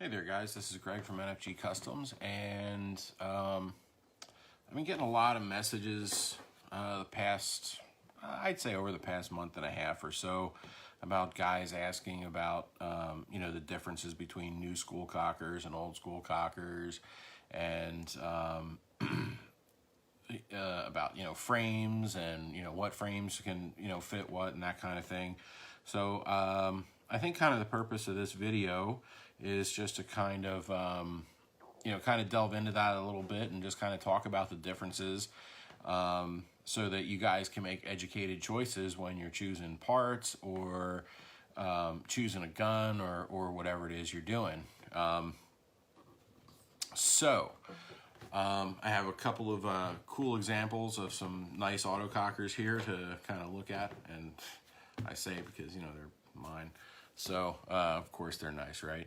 Hey there guys, this is Greg from NFG Customs, and I've been getting a lot of messages I'd say over the past month and a half or so, about guys asking about the differences between new school cockers and old school cockers, and about frames and what frames can fit what and that kind of thing. So I think kind of the purpose of this video is just to kind of delve into that a little bit and just kind of talk about the differences, so that you guys can make educated choices when you're choosing parts or choosing a gun or whatever it is you're doing. I have a couple of cool examples of some nice autocockers here to kind of look at, and I say it because they're mine. So, of course they're nice, right?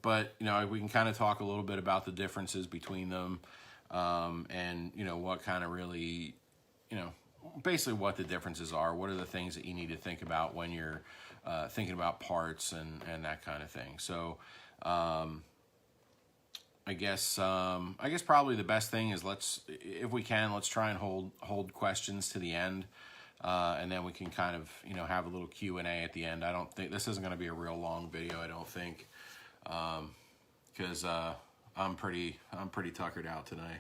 But, we can kind of talk a little bit about the differences between them, and, what kind of really, basically what the differences are. What are the things that you need to think about when you're thinking about parts and that kind of thing. So, I guess probably the best thing is let's try and hold questions to the end. And then we can kind of, have a little Q&A at the end. I don't think this isn't going to be a real long video. I don't think, because I'm pretty tuckered out today.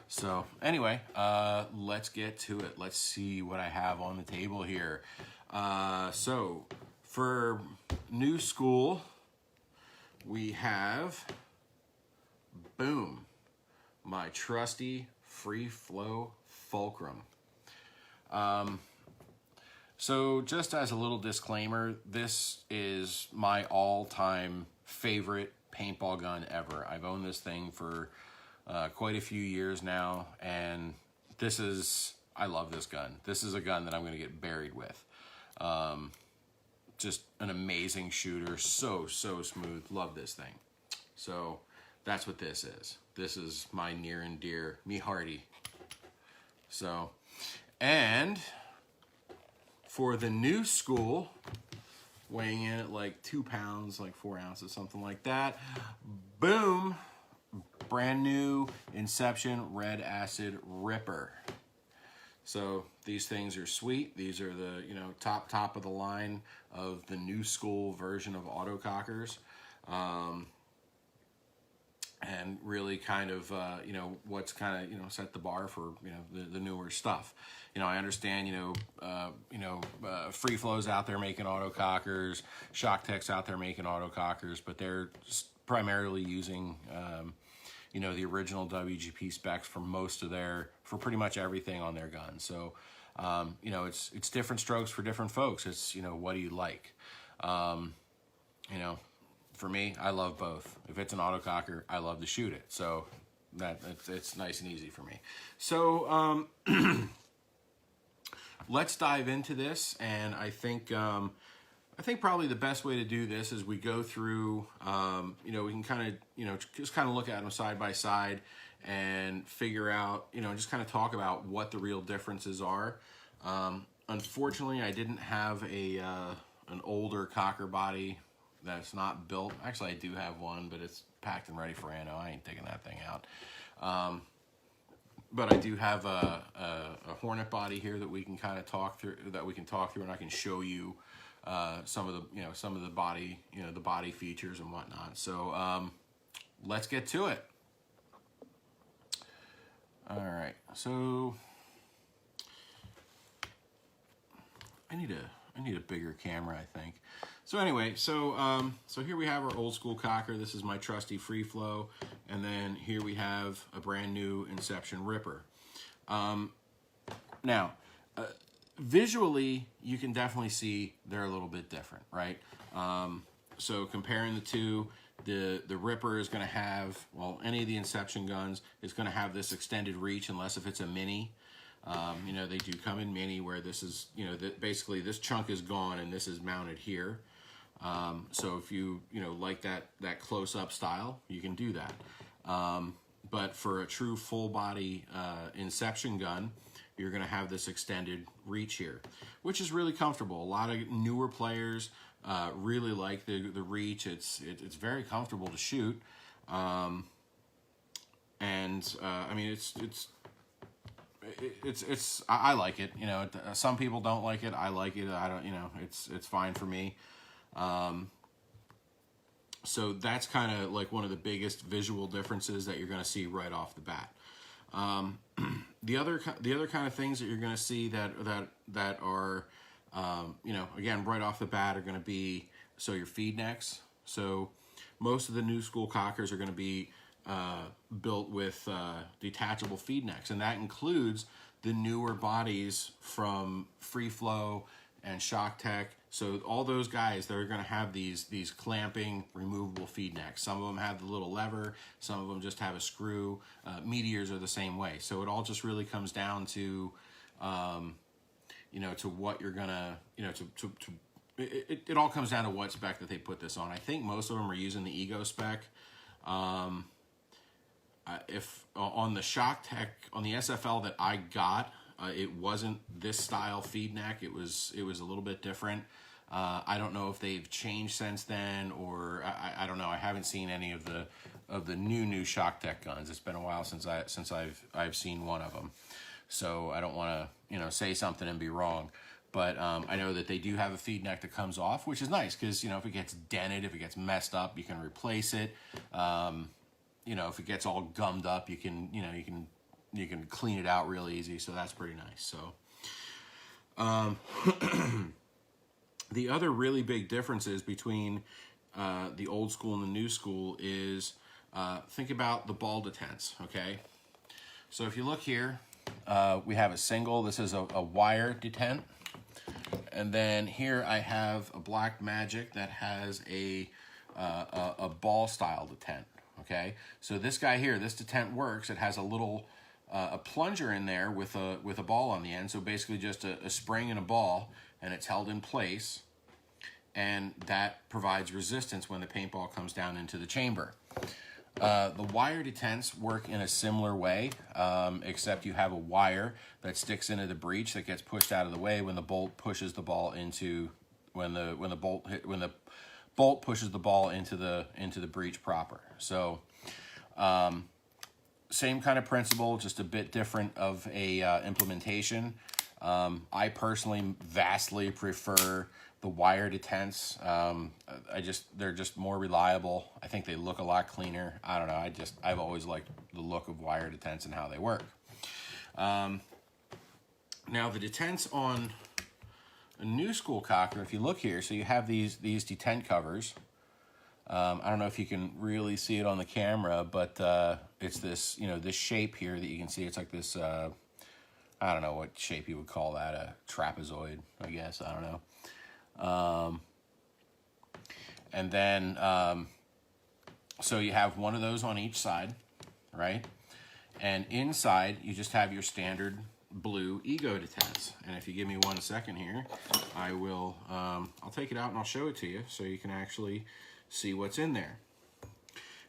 So anyway, let's get to it. Let's see what I have on the table here. So for new school, we have, boom, my trusty free flow fulcrum. So just as a little disclaimer, this is my all-time favorite paintball gun ever. I've owned this thing for quite a few years now, and I love this gun. This is a gun that I'm going to get buried with. Just an amazing shooter, so smooth. Love this thing. So that's what this is. This is my near and dear, me hearty. So, and for the new school, weighing in at like 2 pounds, like 4 ounces, something like that. Boom, brand new Inception Red Acid Ripper. So these things are sweet. These are the top of the line of the new school version of autocockers. And really kind of, what's kind of, set the bar for, the newer stuff. I understand, Free Flow's out there making autocockers, Shock Tech's out there making autocockers, but they're primarily using, the original WGP specs for for pretty much everything on their guns. So, it's different strokes for different folks. It's, what do you like? For me, I love both. If it's an autococker, I love to shoot it. So it's nice and easy for me. So let's dive into this. And I think probably the best way to do this is we go through. We can kind of just kind of look at them side by side and figure out just kind of talk about what the real differences are. Unfortunately, I didn't have an older cocker body that's not built. Actually, I do have one, but it's packed and ready for ammo. I ain't taking that thing out. But I do have a Hornet body here that we can kind of talk through. And I can show you some of the body, the body features and whatnot. So let's get to it. All right. So I need a bigger camera, I think. So anyway, so here we have our old school cocker. This is my trusty Free Flow, and then here we have a brand new Inception Ripper. Now, visually, you can definitely see they're a little bit different, right? So comparing the two, the Ripper is going to have, well, any of the Inception guns is going to have this extended reach, unless if it's a mini. They do come in mini, where this is, basically this chunk is gone and this is mounted here. So if you like that close-up style, you can do that. But for a true full-body Inception gun, you're going to have this extended reach here, which is really comfortable. A lot of newer players really like the reach. It's very comfortable to shoot, I mean I like it. You know, some people don't like it. I like it. I don't. You know, it's fine for me. So that's kind of like one of the biggest visual differences that you're going to see right off the bat. The other kind of things that you're going to see that are, you know, again, right off the bat are going to be, so your feed necks. So most of the new school cockers are going to be built with detachable feed necks, and that includes the newer bodies from Free Flow and Shock Tech. So all those guys, they're going to have these clamping, removable feed necks. Some of them have the little lever. Some of them just have a screw. Meteors are the same way. So it all just really comes down to, you know, to what you're gonna, you know, it all comes down to what spec that they put this on. I think most of them are using the Ego spec. If on the Shock Tech, on the SFL that I got, it wasn't this style feed neck. It was a little bit different. I don't know if they've changed since then, or I don't know. I haven't seen any of the new Shock Tech guns. It's been a while since I've seen one of them, so I don't want to, you know, say something and be wrong. But I know that they do have a feed neck that comes off, which is nice because, you know, if it gets dented, if it gets messed up, you can replace it. You know, if it gets all gummed up, you can, you know, you can clean it out real easy. So that's pretty nice. So the other really big differences between the old school and the new school is, think about the ball detents, okay? So if you look here, we have a single. This is a wire detent. And then here I have a Black Magic that has a ball style detent, okay? So this guy here, this detent works. It has a little a plunger in there with a ball on the end. So basically just a spring and a ball, and it's held in place, and that provides resistance when the paintball comes down into the chamber. The wire detents work in a similar way, except you have a wire that sticks into the breech that gets pushed out of the way when the bolt pushes the ball into when the bolt pushes the ball into the breech proper. So same kind of principle, just a bit different of a implementation. I personally vastly prefer the wire detents. They're just more reliable. I think they look a lot cleaner. I don't know. I've always liked the look of wire detents and how they work. Now the detents on a new school cocker, if you look here, so you have these detent covers. I don't know if you can really see it on the camera, but it's this, you know, this shape here that you can see. It's like this, I don't know what shape you would call that, a trapezoid, I guess. I don't know. And then, so you have one of those on each side, right? And inside, you just have your standard blue Ego detents. And if you give me 1 second here, I will, I'll take it out and I'll show it to you so you can actually see what's in there.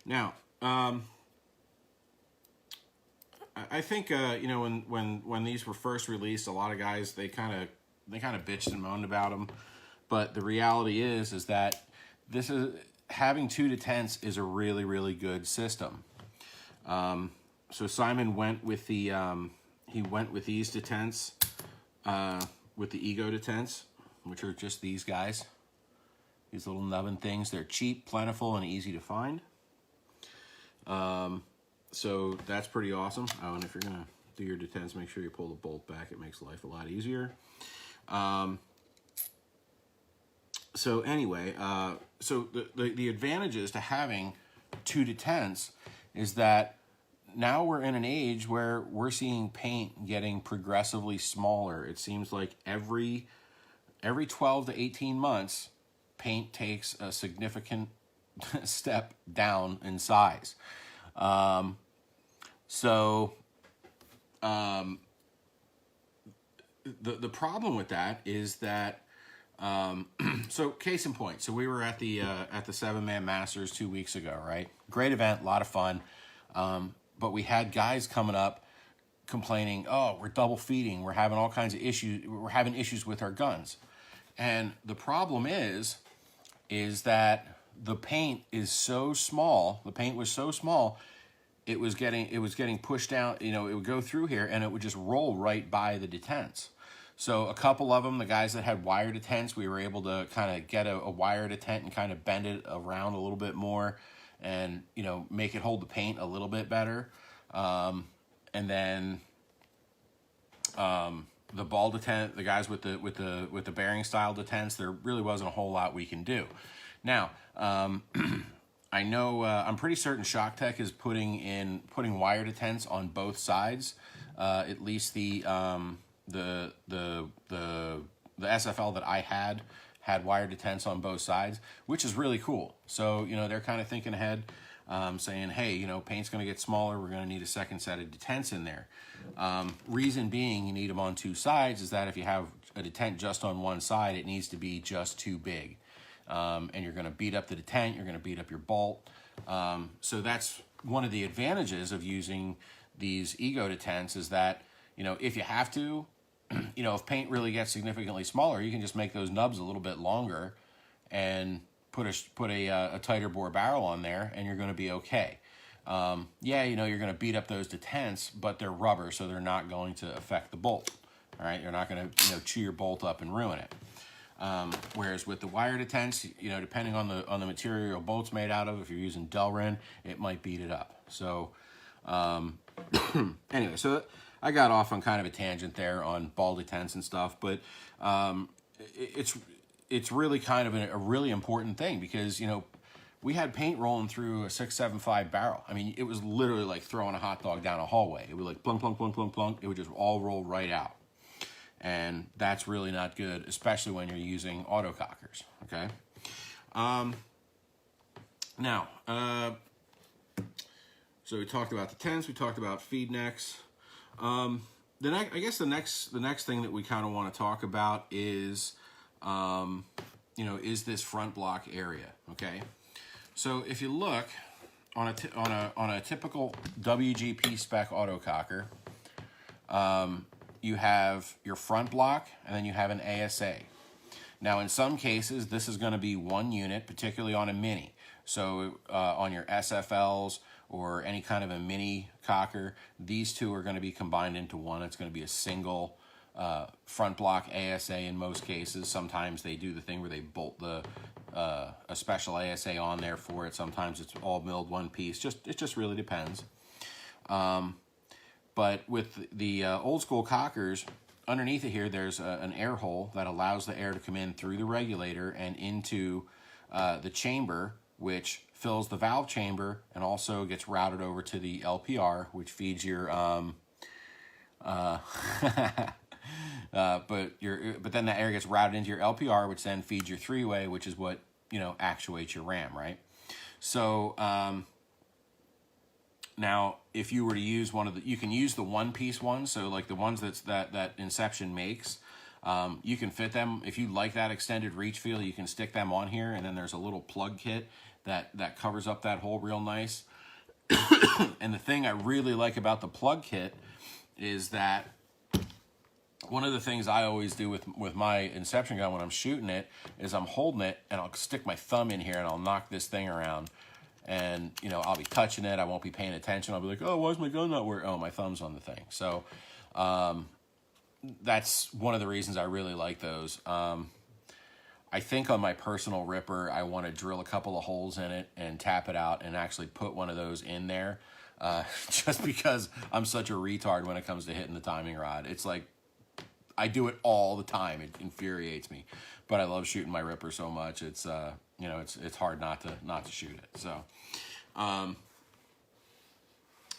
Now, I think, you know, when these were first released, a lot of guys, they kind of bitched and moaned about them. But the reality is that this is, having 2 detents is a really, really good system. So Simon went with the he went with these detents, with the Ego detents, which are just these guys, these little nubbin things. They're cheap, plentiful, and easy to find. So that's pretty awesome. Oh, and if you're gonna do your detents, make sure you pull the bolt back. It makes life a lot easier. So anyway, so the advantages to having 2 detents is that now we're in an age where we're seeing paint getting progressively smaller. It seems like every 12 to 18 months, paint takes a significant step down in size. The problem with that is that, so case in point, so we were at the 7-Man Masters 2 weeks ago, right? Great event, a lot of fun. But we had guys coming up complaining, oh, we're double feeding, we're having all kinds of issues, we're having issues with our guns. And the problem is that the paint is so small, the paint was so small, it was getting pushed down, it would go through here and it would just roll right by the detents. So a couple of them, the guys that had wire detents, we were able to kind of get a wire detent and kind of bend it around a little bit more and, make it hold the paint a little bit better. And then the ball detent, the guys with the bearing style detents, there really wasn't a whole lot we can do. Now, I know I'm pretty certain Shock Tech is putting wire detents on both sides. At least the SFL that I had wire detents on both sides, which is really cool. So they're kind of thinking ahead, saying, hey, paint's going to get smaller. We're going to need a second set of detents in there. Reason being, you need them on two sides is that if you have a detent just on one side, it needs to be just too big. And you're going to beat up the detent, you're going to beat up your bolt. So that's one of the advantages of using these ego detents is that, if you have to, if paint really gets significantly smaller, you can just make those nubs a little bit longer and put a tighter bore barrel on there and you're going to be okay. You're going to beat up those detents, but they're rubber, so they're not going to affect the bolt. All right, you're not going to chew your bolt up and ruin it. Whereas with the wire detents, depending on the material your bolt's made out of, if you're using Delrin, it might beat it up. So anyway, so I got off on kind of a tangent there on ball detents and stuff, but it's really kind of a really important thing because we had paint rolling through a 6.75 barrel. I mean, it was literally like throwing a hot dog down a hallway. It would like plunk, plunk, plunk, plunk, plunk. It would just all roll right out. And that's really not good, especially when you're using autocockers, okay? Now, so we talked about the tents, we talked about feed necks. I guess the next thing that we kind of want to talk about is, is this front block area, okay? So if you look on a typical WGP spec autococker, you have your front block and then you have an ASA. Now in some cases this is going to be one unit, particularly on a mini. So on your SFLs or any kind of a mini cocker, these two are going to be combined into one. It's going to be a single front block ASA in most cases. Sometimes they do the thing where they bolt a special ASA on there for it. Sometimes it's all milled one piece. It just really depends. But with the old school cockers, underneath it here, there's an air hole that allows the air to come in through the regulator and into the chamber, which fills the valve chamber and also gets routed over to the LPR, which feeds your but then the air gets routed into your LPR, which then feeds your three-way, which is what actuates your ram, right? So now, if you were to use you can use the one-piece ones, so like the ones that Inception makes. You can fit them if you like that extended reach feel. You can stick them on here, and then there's a little plug kit that covers up that hole real nice. And the thing I really like about the plug kit is that one of the things I always do with my Inception gun when I'm shooting it is I'm holding it and I'll stick my thumb in here and I'll knock this thing around. And, I'll be touching it. I won't be paying attention. I'll be like, oh, why is my gun not working? Oh, my thumb's on the thing. So that's one of the reasons I really like those. I think on my personal ripper, I want to drill a couple of holes in it and tap it out and actually put one of those in there. Just because I'm such a retard when it comes to hitting the timing rod. It's like, I do it all the time. It infuriates me. But I love shooting my ripper so much. It's it's hard not to shoot it.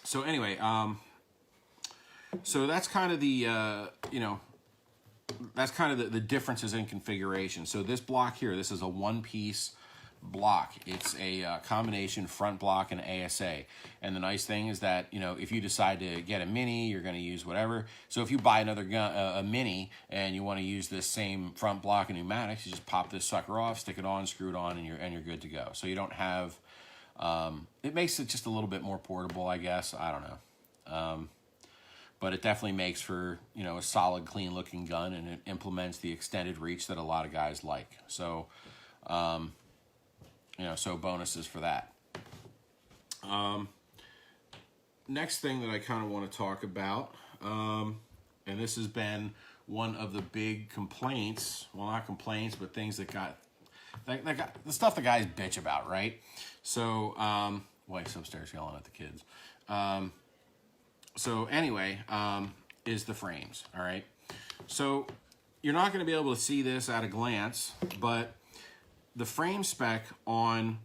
So anyway, so that's kind of the the differences in configuration. So this block here, this is a one-piece block. It's a combination front block and ASA. And the nice thing is that, if you decide to get a mini, you're going to use whatever. So if you buy another gun, a mini, and you want to use this same front block and pneumatics, you just pop this sucker off, stick it on, screw it on, and you're good to go. So you don't have, it makes it just a little bit more portable, I guess. I don't know. but it definitely makes for, you know, a solid, clean looking gun, and it implements the extended reach that a lot of guys like. So, you know, so bonuses for that. Next thing that I kind of want to talk about, and this has been one of the big complaints, well, not complaints, but things that got the stuff the guys bitch about, right? So, wife's upstairs yelling at the kids. So anyway, is the frames, all right? So you're not going to be able to see this at a glance, but the frame spec on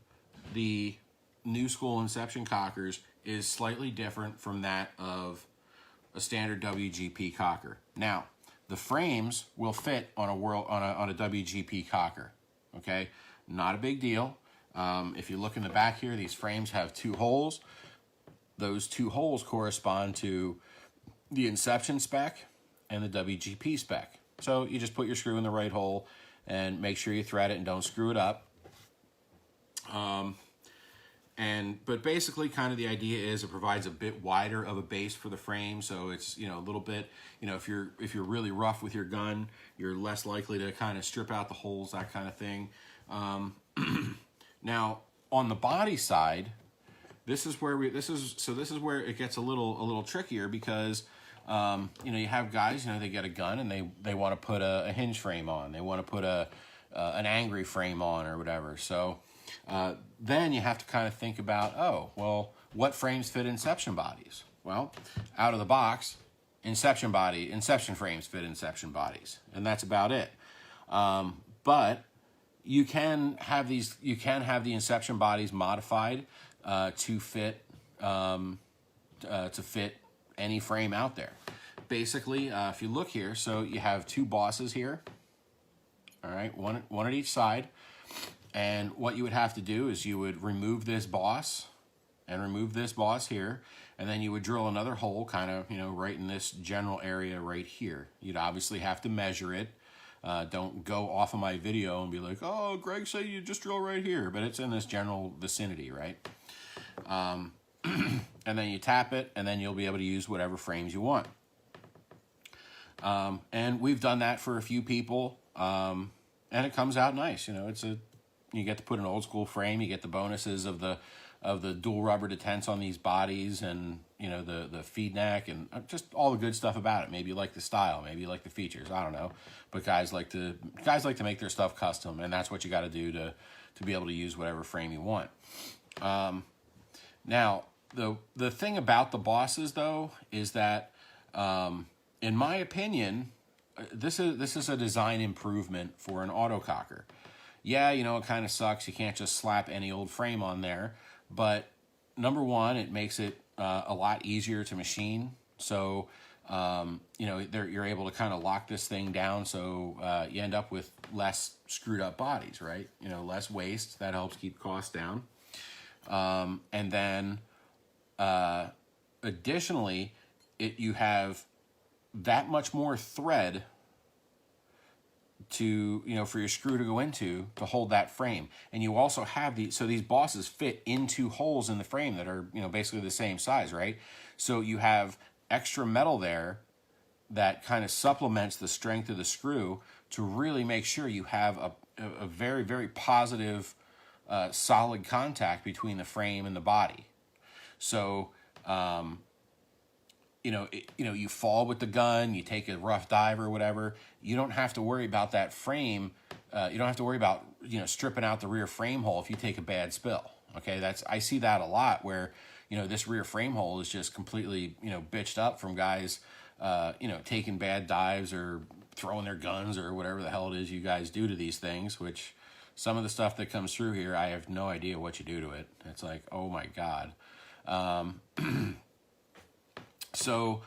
the new school Inception cockers is slightly different from that of a standard WGP cocker. Now, the frames will fit on a WGP cocker, okay? Not a big deal. If you look in the back here, these frames have 2 holes. Those 2 holes correspond to the Inception spec and the WGP spec. So you just put your screw in the right hole and make sure you thread it and don't screw it up. But basically kind of the idea is it provides a bit wider of a base for the frame, so it's, you know, a little bit, you know, if you're really rough with your gun, you're less likely to kind of strip out the holes, that kind of thing. Now on the body side, this is where it gets a little trickier, because you know, you have guys, you know, they get a gun and they want to put a hinge frame on, they want to put an angry frame on or whatever. So then you have to kind of think about, oh, well, what frames fit Inception bodies? Well, out of the box, Inception frames fit Inception bodies, and that's about it. But you can have the Inception bodies modified to fit any frame out there. Basically, if you look here, so you have 2 bosses here. All right, one at each side. And what you would have to do is you would remove this boss and remove this boss here, and then you would drill another hole kind of, you know, right in this general area right here. You'd obviously have to measure it. Don't go off of my video and be like, oh, Greg said you just drill right here, but it's in this general vicinity, right? And then you tap it, and then you'll be able to use whatever frames you want. And we've done that for a few people, and it comes out nice. You know, you get to put an old school frame, you get the bonuses of the dual rubber detents on these bodies, and, you know, the feed neck, and just all the good stuff about it. Maybe you like the style, maybe you like the features, I don't know. But guys like to make their stuff custom, and that's what you got to do to be able to use whatever frame you want. Now, the thing about the bosses, though, is that, in my opinion, this is a design improvement for an autococker. Yeah, you know, it kind of sucks. You can't just slap any old frame on there. But number one, it makes it a lot easier to machine. So, you know, you're able to kind of lock this thing down, so you end up with less screwed up bodies, right? You know, less waste. That helps keep costs down. And then additionally, you have that much more thread to, you know, for your screw to go into to hold that frame. And you also have these bosses fit into holes in the frame that are, you know, basically the same size, right? So you have extra metal there that kind of supplements the strength of the screw to really make sure you have a very, very positive solid contact between the frame and the body. So you fall with the gun, you take a rough dive or whatever, you don't have to worry about that frame. You don't have to worry about, you know, stripping out the rear frame hole if you take a bad spill. Okay, I see that a lot where, you know, this rear frame hole is just completely, you know, bitched up from guys, you know, taking bad dives or throwing their guns or whatever the hell it is you guys do to these things, which some of the stuff that comes through here, I have no idea what you do to it. It's like, oh my God. So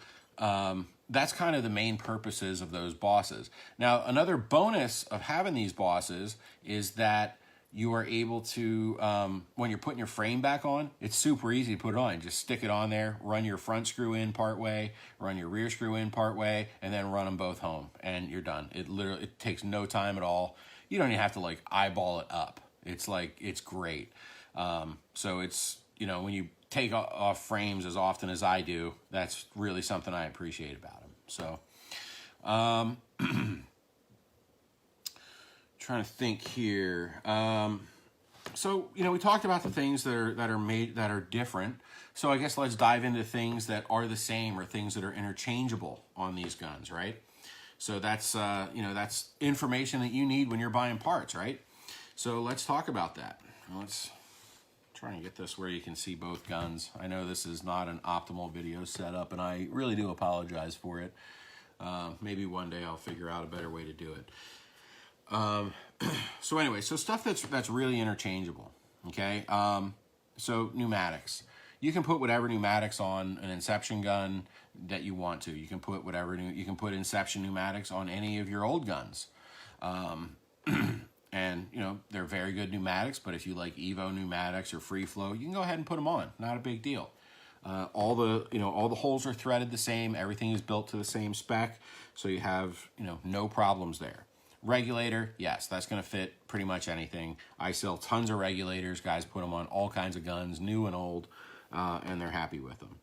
that's kind of the main purposes of those bosses. Now, another bonus of having these bosses is that you are able to, when you're putting your frame back on, it's super easy to put it on. Just stick it on there, run your front screw in part way, run your rear screw in part way, and then run them both home, and you're done. It takes no time at all. You don't even have to like eyeball it up. It's great. So it's when you take off frames as often as I do, that's really something I appreciate about them. So, trying to think here. So, we talked about the things that are different. So I guess let's dive into things that are the same or things that are interchangeable on these guns, right? So that's that's information that you need when you're buying parts, right? So let's talk about that. Let's try and get this where you can see both guns. I know this is not an optimal video setup, and I really do apologize for it. Maybe one day I'll figure out a better way to do it. So anyway, so stuff that's really interchangeable, okay? So pneumatics. You can put whatever pneumatics on an Inception gun that you want to. You can put you can put Inception pneumatics on any of your old guns. And, they're very good pneumatics, but if you like Evo pneumatics or Free Flow, you can go ahead and put them on. Not a big deal. All the holes are threaded the same. Everything is built to the same spec, so you have, no problems there. Regulator, yes, that's going to fit pretty much anything. I sell tons of regulators. Guys put them on all kinds of guns, new and old, and they're happy with them.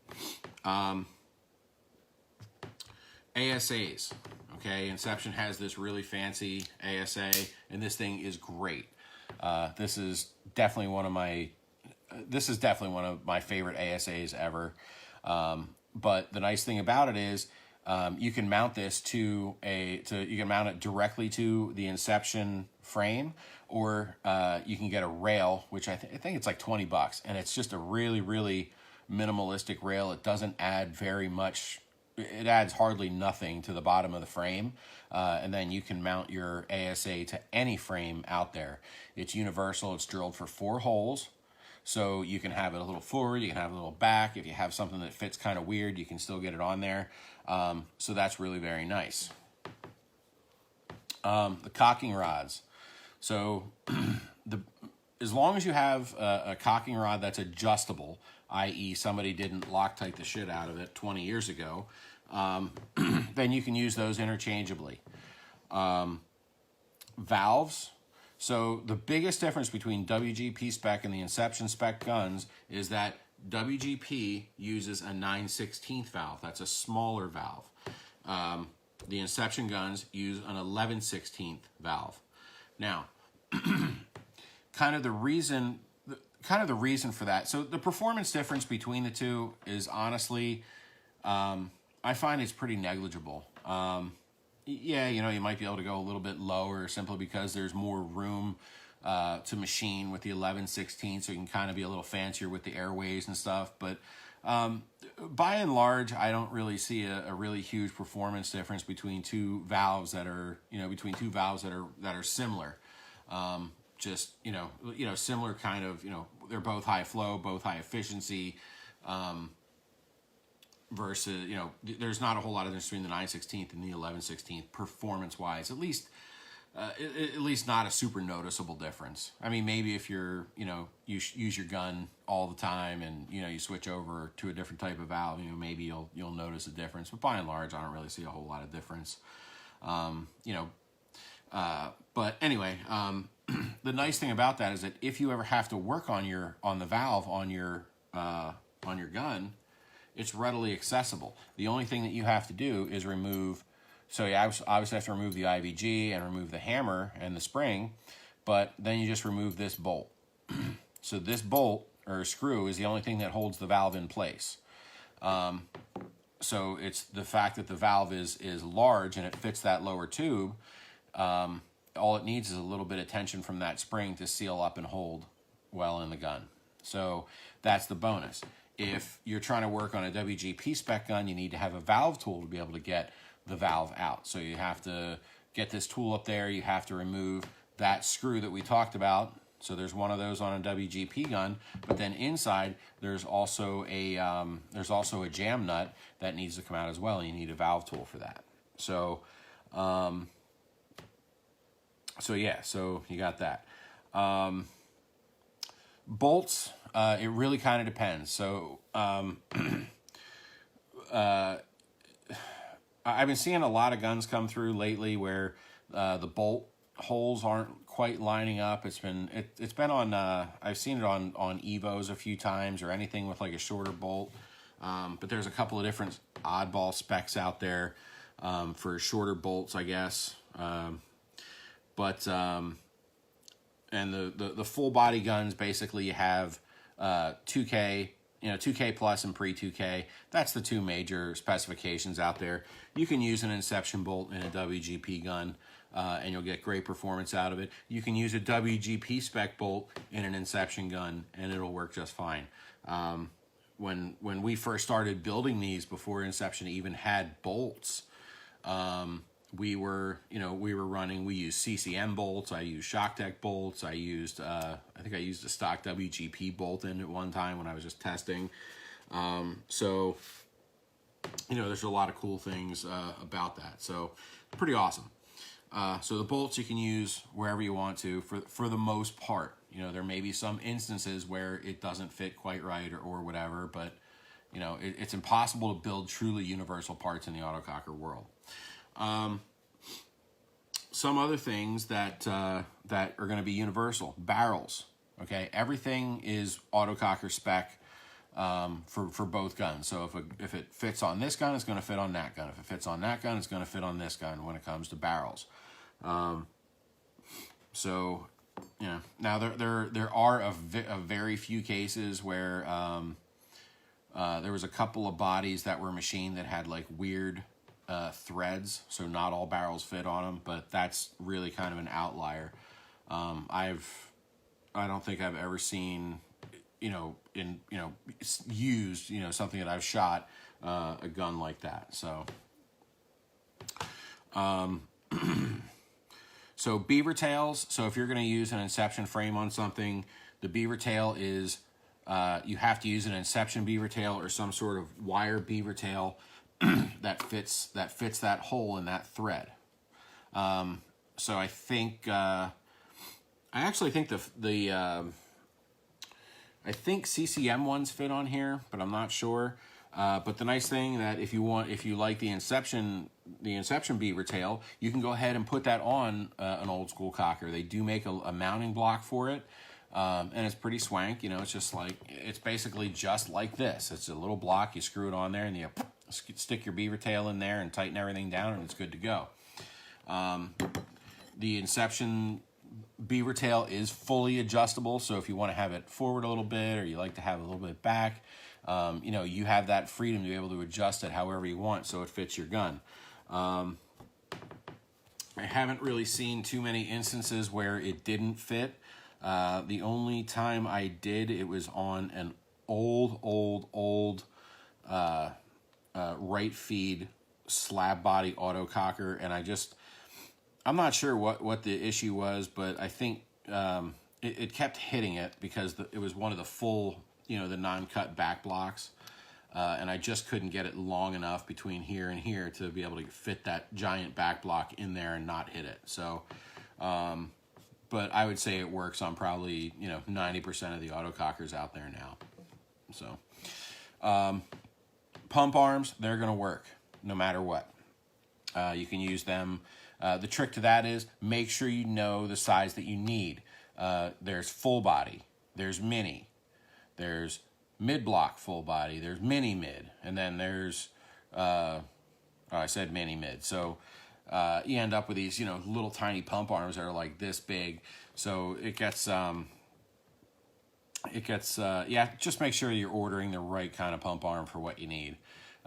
ASAs, okay? Inception has this really fancy ASA, and this thing is great. This is definitely one of my favorite ASAs ever. But the nice thing about it is you can mount this you can mount it directly to the Inception frame, or you can get a rail, which I think it's like $20, and it's just a really, really minimalistic rail. It doesn't add very much. It adds hardly nothing to the bottom of the frame, and then you can mount your ASA to any frame out there. It's universal. It's drilled for 4 holes, so you can have it a little forward, you can have it a little back. If you have something that fits kind of weird, you can still get it on there. So that's really very nice. The cocking rods. So as long as you have a cocking rod that's adjustable, i.e. somebody didn't Loctite the shit out of it 20 years ago, then you can use those interchangeably. Valves. So the biggest difference between WGP spec and the Inception spec guns is that WGP uses a 9/16 valve. That's a smaller valve. The Inception guns use an 11/16 valve. Now, kind of the reason for that. So the performance difference between the two is honestly, I find it's pretty negligible. Yeah, you might be able to go a little bit lower simply because there's more room to machine with the 11/16, so you can kind of be a little fancier with the airways and stuff. But by and large, I don't really see a really huge performance difference between two valves that are similar. Just similar kind of, they're both high flow, both high efficiency. Versus, there's not a whole lot of difference between the 9/16 and the 11/16 performance-wise. At least not a super noticeable difference. I mean, maybe if you're, you use your gun all the time and you switch over to a different type of valve, maybe you'll notice a difference. But by and large, I don't really see a whole lot of difference. But anyway, the nice thing about that is that if you ever have to work on the valve on your gun, it's readily accessible. The only thing that you have to do is remove, so you obviously have to remove the IVG and remove the hammer and the spring, but then you just remove this bolt. So this bolt or screw is the only thing that holds the valve in place. So it's the fact that the valve is large and it fits that lower tube. All it needs is a little bit of tension from that spring to seal up and hold well in the gun. So that's the bonus. If you're trying to work on a WGP spec gun, you need to have a valve tool to be able to get the valve out. So you have to get this tool up there. You have to remove that screw that we talked about. So there's one of those on a WGP gun, but then inside there's also a jam nut that needs to come out as well, and you need a valve tool for that. So so you got that. Bolts. It really kind of depends. So I've been seeing a lot of guns come through lately where the bolt holes aren't quite lining up. It's been on I've seen it on Evos a few times, or anything with like a shorter bolt. But there's a couple of different oddball specs out there for shorter bolts, I guess. And the full body guns, basically you have 2K, 2K plus and pre-2K. That's the two major specifications out there. You can use an Inception bolt in a WGP gun, and you'll get great performance out of it. You can use a WGP spec bolt in an Inception gun, and it'll work just fine. When we first started building these, before Inception even had bolts, we used CCM bolts. I used ShockTech bolts. I think I used a stock WGP bolt in at one time when I was just testing. So there's a lot of cool things about that. So pretty awesome. So the bolts you can use wherever you want to, for the most part. There may be some instances where it doesn't fit quite right or whatever, but it's impossible to build truly universal parts in the autococker world. Some other things that are going to be universal: barrels. Okay, everything is autococker spec for both guns. So if it fits on this gun, it's going to fit on that gun. If it fits on that gun, it's going to fit on this gun when it comes to barrels. Now there are a very few cases where there was a couple of bodies that were machined that had like weird threads, so not all barrels fit on them, but that's really kind of an outlier. I don't think I've ever seen used something that I've shot a gun like that. So so beaver tails. So if you're going to use an Inception frame on something, the beaver tail is you have to use an Inception beaver tail or some sort of wire beaver tail that fits that hole in that thread. So I think I actually think I think CCM ones fit on here, but I'm not sure. But the nice thing that if you like the Inception beaver tail, you can go ahead and put that on an old school cocker. They do make a mounting block for it, and it's pretty swank. It's basically just like this. It's a little block. You screw it on there, and you stick your beaver tail in there and tighten everything down, and it's good to go. The Inception beaver tail is fully adjustable, so if you want to have it forward a little bit, or you like to have it a little bit back, you have that freedom to be able to adjust it however you want so it fits your gun. I haven't really seen too many instances where it didn't fit. The only time I did, it was on an old right feed slab body autococker, and I'm not sure what the issue was, but I think it kept hitting it because it was one of the full, the non-cut back blocks, and I just couldn't get it long enough between here and here to be able to fit that giant back block in there and not hit it. So, but I would say it works on probably 90% of the autocockers out there now. So, pump arms, they're going to work no matter what. You can use them. The trick to that is make sure you know the size that you need. There's full body, there's mini, there's mid-block full body, there's mini-mid, and then there's, I said mini-mid. So you end up with these, little tiny pump arms that are like this big. So it gets, just make sure you're ordering the right kind of pump arm for what you need.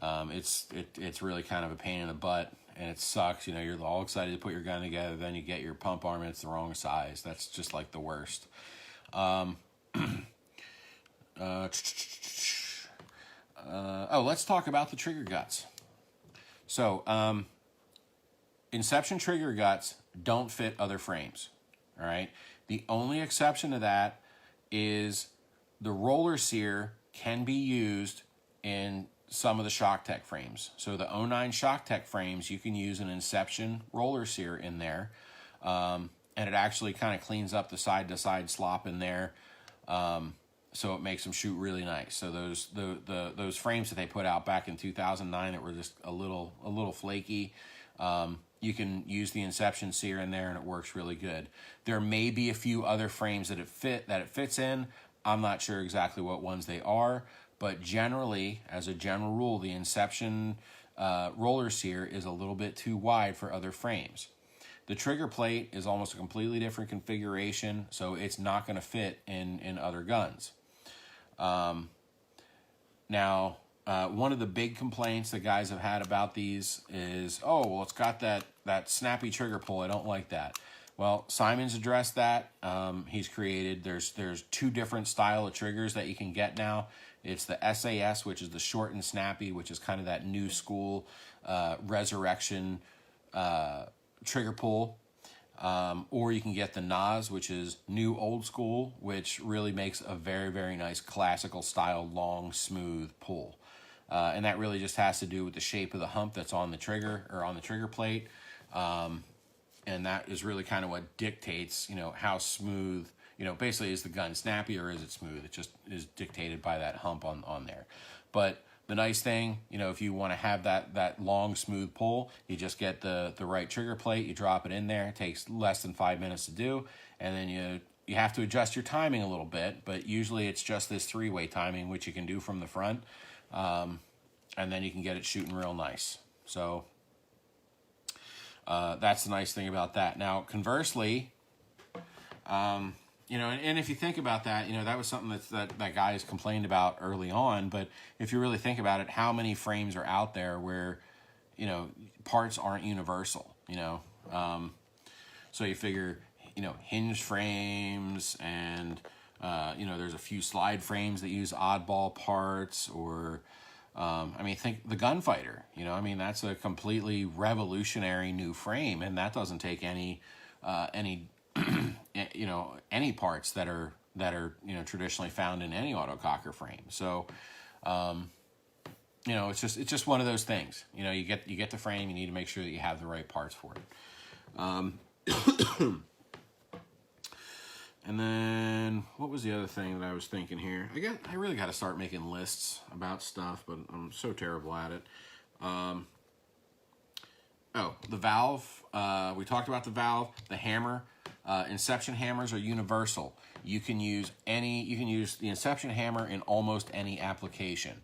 It's really kind of a pain in the butt, and it sucks. You're all excited to put your gun together, then you get your pump arm and it's the wrong size. That's just like the worst. Let's talk about the trigger guts. So, Inception trigger guts don't fit other frames. All right. The only exception to that is the roller sear can be used in some of the ShockTech frames. So the 09 ShockTech frames, you can use an Inception roller sear in there, and it actually kind of cleans up the side-to-side slop in there, so it makes them shoot really nice. So those frames that they put out back in 2009 that were just a little flaky, you can use the Inception sear in there and it works really good. There may be a few other frames that it fits in. I'm not sure exactly what ones they are, but generally, as a general rule, the Inception roller sear is a little bit too wide for other frames. The trigger plate is almost a completely different configuration, so it's not going to fit in other guns. Now, one of the big complaints that guys have had about these is, oh, well, it's got that snappy trigger pull. I don't like that. Well, Simon's addressed that. He's created, there's 2 different style of triggers that you can get now. It's the SAS, which is the short and snappy, which is kind of that new school resurrection trigger pull. Or you can get the NAS, which is new old school, which really makes a very, very nice classical style, long, smooth pull. And that really just has to do with the shape of the hump that's on the trigger or on the trigger plate. And that is really kind of what dictates, how smooth, basically is the gun snappy or is it smooth? It just is dictated by that hump on there. But the nice thing, if you want to have that long, smooth pull, you just get the right trigger plate, you drop it in there. It takes less than 5 minutes to do, and then you have to adjust your timing a little bit, but usually it's just this 3-way timing, which you can do from the front, and then you can get it shooting real nice. So that's the nice thing about that. Now, conversely, and if you think about that, that was something that guys complained about early on. But if you really think about it, how many frames are out there where, parts aren't universal, so you figure, hinge frames and, there's a few slide frames that use oddball parts or, think the Gunfighter, that's a completely revolutionary new frame, and that doesn't take any any parts that are traditionally found in any autococker frame. So it's just one of those things. You get the frame, you need to make sure that you have the right parts for it. And then what was the other thing that I was thinking here? I really got to start making lists about stuff, but I'm so terrible at it. The valve. We talked about the valve, the hammer. Inception hammers are universal. You can use the Inception hammer in almost any application.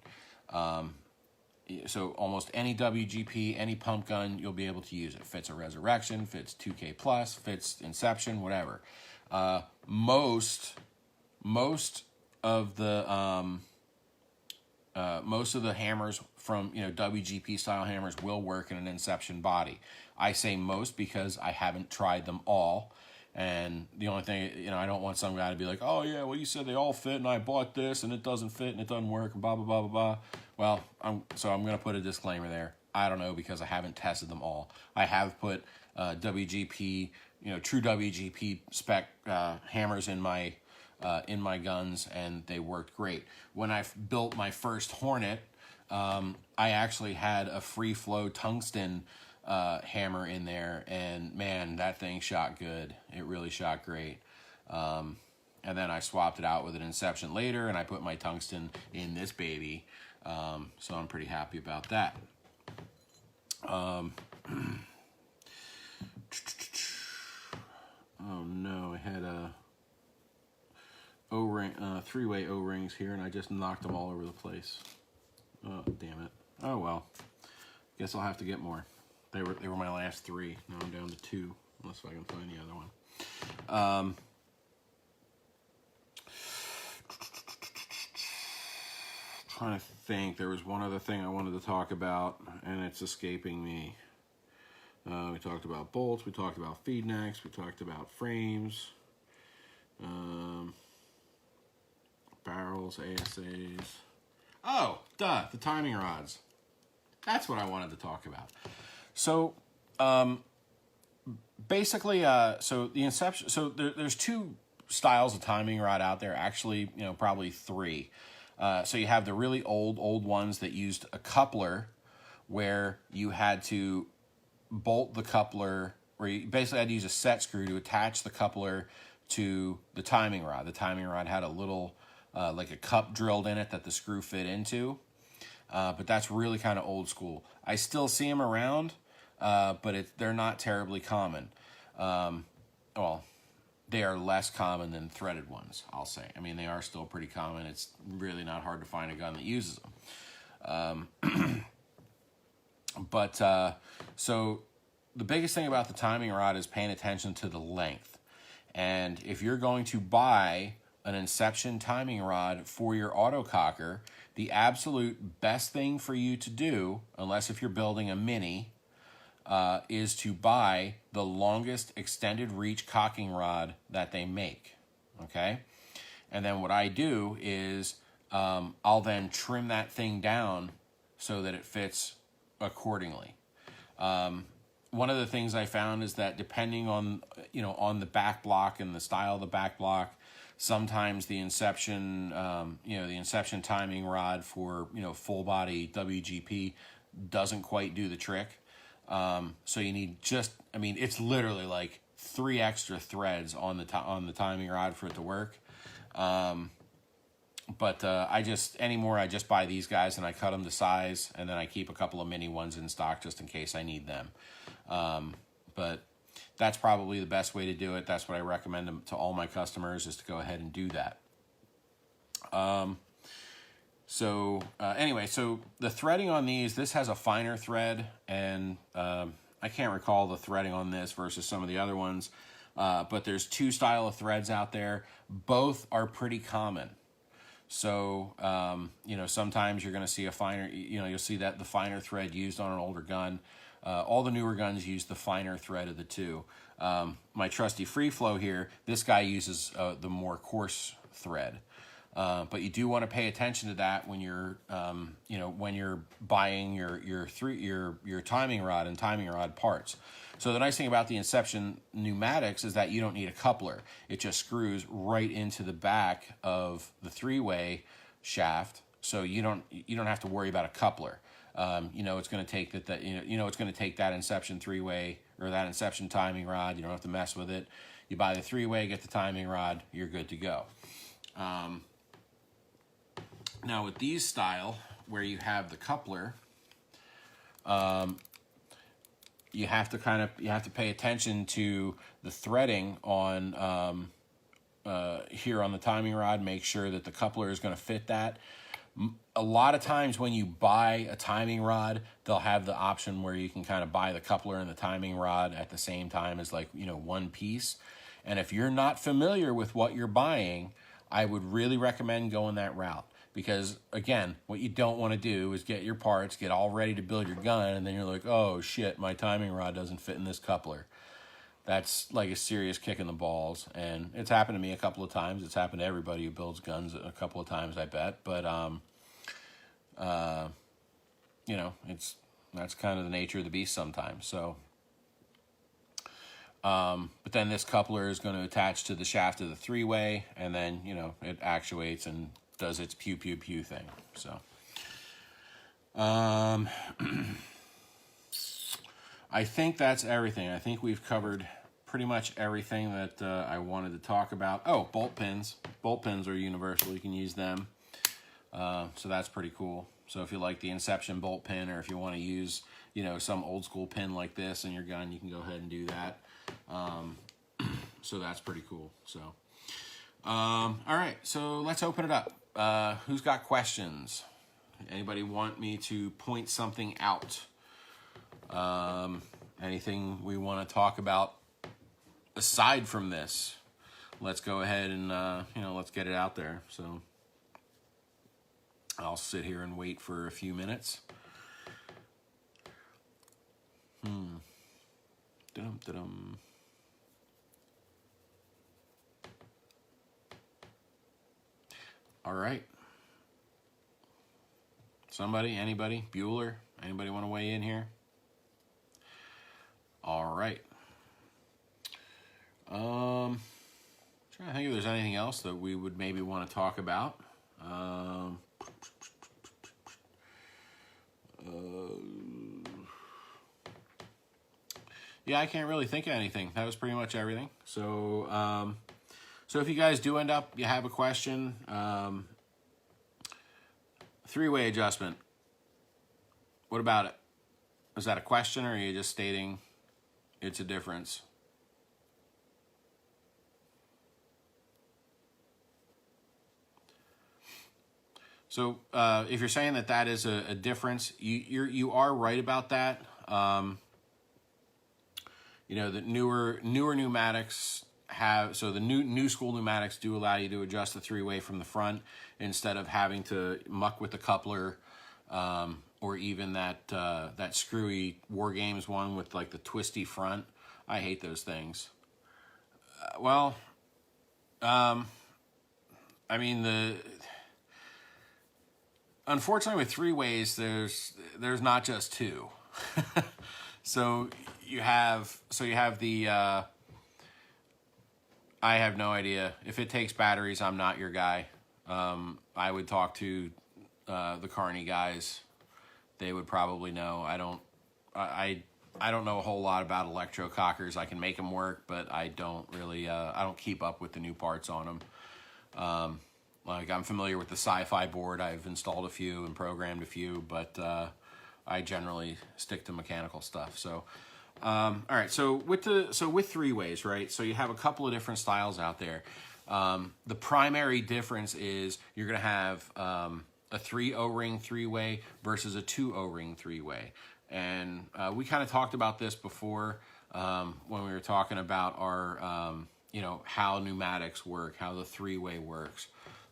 So almost any WGP, any pump gun, you'll be able to use it. Fits a Resurrection, fits 2K Plus, fits Inception, whatever. Most of the hammers from WGP style hammers will work in an Inception body. I say most because I haven't tried them all. And the only thing, I don't want some guy to be like, oh yeah, well you said they all fit and I bought this and it doesn't fit and it doesn't work and blah, blah, blah, blah, blah. Well, I'm going to put a disclaimer there. I don't know because I haven't tested them all. I have put WGP, true WGP spec hammers in my guns and they worked great. When I built my first Hornet, I actually had a free flow tungsten hammer in there, and man, that thing shot good. It really shot great. And then I swapped it out with an Inception later, and I put my tungsten in this baby. So I'm pretty happy about that. Oh no, I had a O-ring, 3-way O-rings here, and I just knocked them all over the place. Oh, damn it. Oh well. Guess I'll have to get more. They were my last 3. Now I'm down to 2, unless I can find the other one. Trying to think. There was one other thing I wanted to talk about, and it's escaping me. We talked about bolts. We talked about feed necks. We talked about frames. Barrels, ASAs. Oh, duh, the timing rods. That's what I wanted to talk about. So, basically, so the Inception, so there's 2 styles of timing rod out there, actually, probably 3. So you have the really old ones that used a coupler where you had to bolt the coupler, where you basically had to use a set screw to attach the coupler to the timing rod. The timing rod had a little, like a cup drilled in it that the screw fit into. But that's really kind of old school. I still see them around. but they're not terribly common. Well, they are less common than threaded ones, I'll say. I mean, they are still pretty common. It's really not hard to find a gun that uses them. So the biggest thing about the timing rod is paying attention to the length. And if you're going to buy an Inception timing rod for your autococker, the absolute best thing for you to do, unless if you're building a mini, is to buy the longest extended reach cocking rod that they make, okay? And then what I do is I'll then trim that thing down so that it fits accordingly. One of the things I found is that depending on, on the back block and the style of the back block, sometimes the Inception, the Inception timing rod for, full body WGP doesn't quite do the trick. So you need it's literally like 3 extra threads on the timing rod for it to work. But I just buy these guys and I cut them to size, and then I keep a couple of mini ones in stock just in case I need them. But that's probably the best way to do it. That's what I recommend to all my customers, is to go ahead and do that. So the threading on this has a finer thread, and I can't recall the threading on this versus some of the other ones, but there's 2 style of threads out there. Both are pretty common. So, sometimes you're going to see a finer, you'll see that the finer thread used on an older gun. All the newer guns use the finer thread of the 2. My trusty Free Flow here, this guy uses the more coarse thread. But you do want to pay attention to that when you're, when you're buying your timing rod and timing rod parts. So the nice thing about the Inception pneumatics is that you don't need a coupler. It just screws right into the back of the 3-way shaft, so you don't have to worry about a coupler. It's going to take it's going to take that Inception 3-way or that Inception timing rod. You don't have to mess with it. You buy the 3-way, get the timing rod, you're good to go. Now with these style, where you have the coupler, you have to pay attention to the threading on here on the timing rod. Make sure that the coupler is going to fit that. A lot of times when you buy a timing rod, they'll have the option where you can kind of buy the coupler and the timing rod at the same time as one piece. And if you're not familiar with what you're buying, I would really recommend going that route. Because, again, what you don't want to do is get your parts, get all ready to build your gun, and then you're like, oh, shit, my timing rod doesn't fit in this coupler. That's like a serious kick in the balls. And it's happened to me a couple of times. It's happened to everybody who builds guns a couple of times, I bet. But, that's kind of the nature of the beast sometimes. So, but then this coupler is going to attach to the shaft of the 3-way, and then, it actuates and does its pew pew pew thing. So I think that's everything. I think we've covered pretty much everything that I wanted to talk about. Oh, bolt pins. Bolt pins are universal. You can use them. So that's pretty cool. So if you like the Inception bolt pin, or if you want to use, some old school pin like this in your gun, you can go ahead and do that. So that's pretty cool. So, all right, so let's open it up. Who's got questions? Anybody want me to point something out? Anything we want to talk about aside from this? Let's go ahead and, let's get it out there. So I'll sit here and wait for a few minutes. Dum-dum-dum. All right. Somebody, anybody, Bueller, anybody want to weigh in here? All right. Trying to think if there's anything else that we would maybe want to talk about. Yeah, I can't really think of anything. That was pretty much everything. So, so if you guys do end up, you have a question, 3-way adjustment. What about it? is that a question, or are you just stating it's a difference? So if you're saying that that is a difference, you are right about that. You know, the newer pneumatics have, so the new school pneumatics do allow you to adjust the three-way from the front instead of having to muck with the coupler, or even that that screwy War Games one with like the twisty front. I hate those things. I mean, unfortunately with three-ways, there's not just two. So you have the I have no idea. If it takes batteries, I'm not your guy. I would talk to the Carney guys. They would probably know. I don't know a whole lot about electrocockers. I can make them work, but I don't really I don't keep up with the new parts on them. Like, I'm familiar with the Sci-Fi board. I've installed a few and programmed a few, but I generally stick to mechanical stuff. So, all right. So with three-ways, right? So you have a couple of different styles out there. The primary difference is you're going to have a 3 O-ring three-way versus a 2 O-ring three-way, and we kind of talked about this before when we were talking about our you know, how pneumatics work, how the three-way works.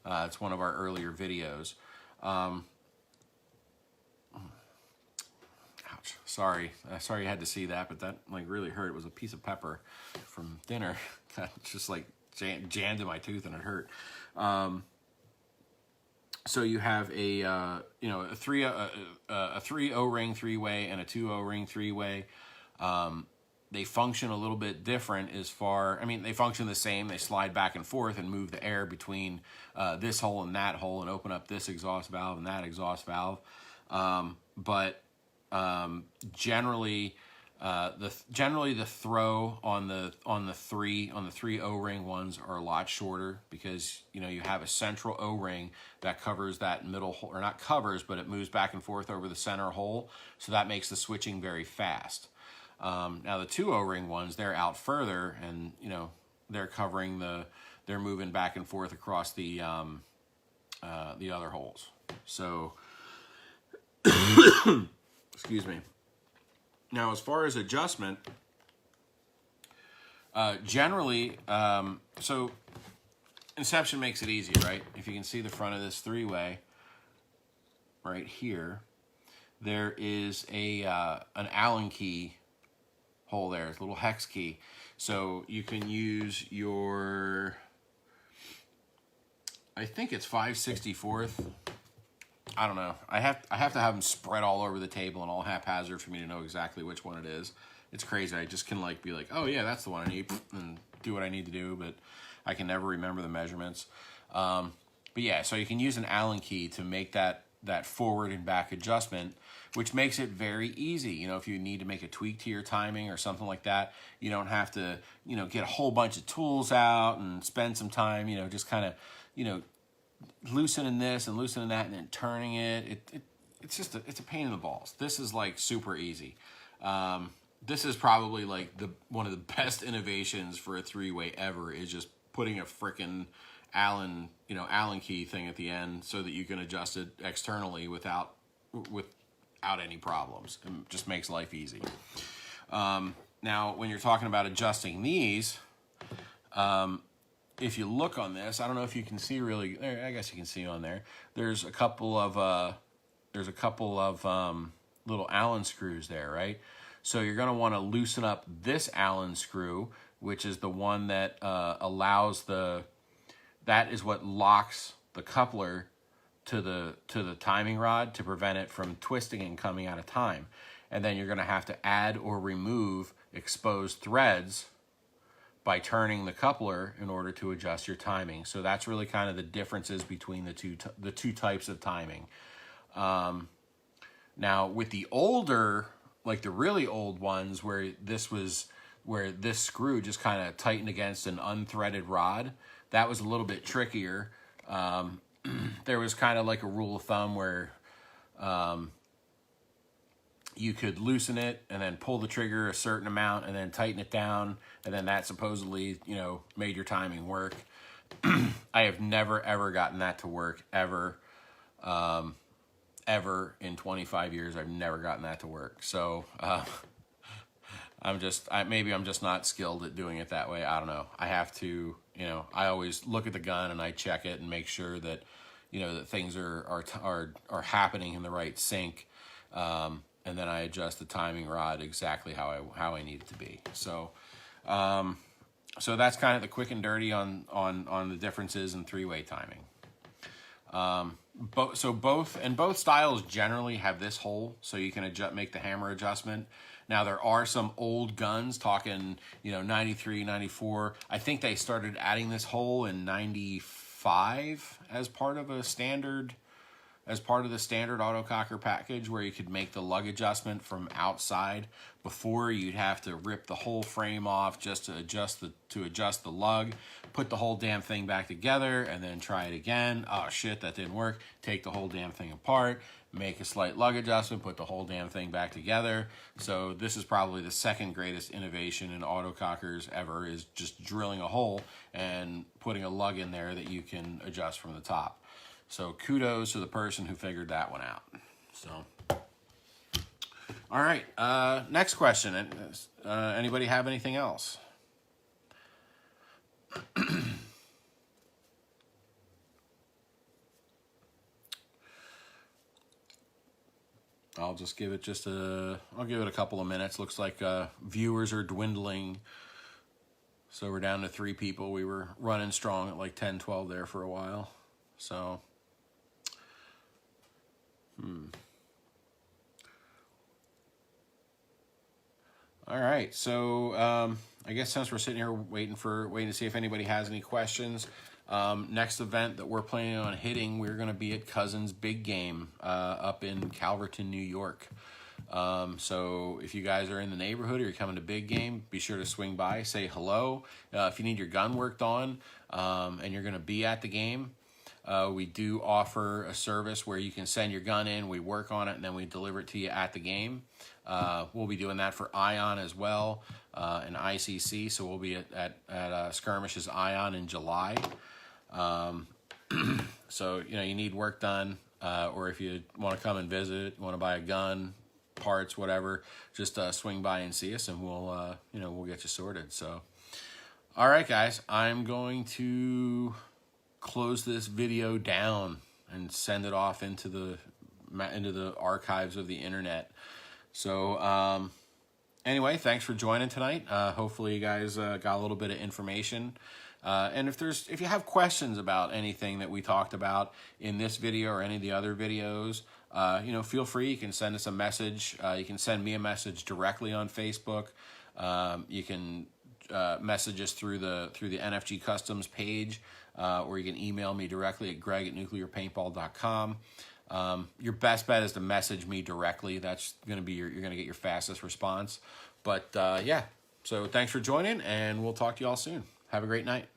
It's one of our earlier videos. Ouch. Sorry you had to see that, but that like really hurt. It was a piece of pepper from dinner. Just like jammed in my tooth and it hurt. So you have a you know, a 3 O-ring three-way and a 2 O-ring three-way. They function a little bit different as far, I mean, they function the same. They slide back and forth and move the air between this hole and that hole and open up this exhaust valve and that exhaust valve. But generally the throw on the three O-ring ones are a lot shorter, because you know, you have a central O-ring that covers that middle hole, or not covers, but it moves back and forth over the center hole, so that makes the switching very fast. Now the 2 O-ring ones, they're out further, and you know, they're covering they're moving back and forth across the other holes. So excuse me. Now, as far as adjustment, generally, so Inception makes it easy, right? If you can see the front of this three-way right here, there is an Allen key hole there, a little hex key. So you can use your, I think it's 5/64. I don't know. I have to have them spread all over the table and all haphazard for me to know exactly which one it is. It's crazy. I just can like be like, oh yeah, that's the one I need, and do what I need to do, but I can never remember the measurements. But yeah, so you can use an Allen key to make that forward and back adjustment, which makes it very easy. You know, if you need to make a tweak to your timing or something like that, you don't have to, you know, get a whole bunch of tools out and spend some time, you know, just kind of, you know, loosening this and loosening that and then turning it. It's just it's a pain in the balls. This is like super easy. This is probably like one of the best innovations for a three-way ever, is just putting a frickin' Allen key thing at the end so that you can adjust it externally without any problems. It just makes life easy. Now, when you're talking about adjusting these, if you look on this, I don't know if you can see really. I guess you can see on there. There's a couple of little Allen screws there, right? So you're going to want to loosen up this Allen screw, which is the one that that is what locks the coupler to the timing rod to prevent it from twisting and coming out of time. And then you're going to have to add or remove exposed threads by turning the coupler in order to adjust your timing. So that's really kind of the differences between the two types of timing. Now with the older, like the really old ones, where this screw just kind of tightened against an unthreaded rod, that was a little bit trickier. There was kind of like a rule of thumb where you could loosen it and then pull the trigger a certain amount and then tighten it down, and then that supposedly, you know, made your timing work. I have never ever gotten that to work ever. Ever in 25 years, I've never gotten that to work. So maybe I'm just not skilled at doing it that way. I don't know. I have to, you know, I always look at the gun and I check it and make sure that, you know, that things are happening in the right sync. And then I adjust the timing rod exactly how I need it to be. So, so that's kind of the quick and dirty on the differences in three-way timing. Both styles generally have this hole, so you can make the hammer adjustment. Now there are some old guns, talking, you know, 93, 94. I think they started adding this hole in 95 as part of the standard autococker package, where you could make the lug adjustment from outside. Before, you'd have to rip the whole frame off just to adjust the lug, put the whole damn thing back together, and then try it again. Oh shit, that didn't work. Take the whole damn thing apart, make a slight lug adjustment, put the whole damn thing back together. So this is probably the second greatest innovation in autocockers ever, is just drilling a hole and putting a lug in there that you can adjust from the top. So kudos to the person who figured that one out. So, all right, next question. Anybody have anything else? I'll just give it I'll give it a couple of minutes. Looks like viewers are dwindling. So we're down to 3 people. We were running strong at like 10, 12 there for a while. So, all right, so I guess since we're sitting here waiting to see if anybody has any questions, next event that we're planning on hitting, we're going to be at Cousins Big Game up in Calverton, New York. So if you guys are in the neighborhood or you're coming to Big Game, be sure to swing by, say hello. If you need your gun worked on and you're going to be at the game, we do offer a service where you can send your gun in, we work on it, and then we deliver it to you at the game. We'll be doing that for Ion as well, and ICC, so we'll be at Skirmishes Ion in July. So, you know, you need work done, or if you want to come and visit, want to buy a gun, parts, whatever, just swing by and see us, and we'll, you know, we'll get you sorted. So, all right, guys, I'm going to close this video down and send it off into the archives of the internet. So anyway, thanks for joining tonight. Hopefully you guys got a little bit of information. And if you have questions about anything that we talked about in this video or any of the other videos, you know, feel free. You can send us a message. You can send me a message directly on Facebook. You can message us through the NFG Customs page, or you can email me directly at greg@nuclearpaintball.com. Your best bet is to message me directly. That's going to be you're going to get your fastest response. But yeah, so thanks for joining, and we'll talk to you all soon. Have a great night.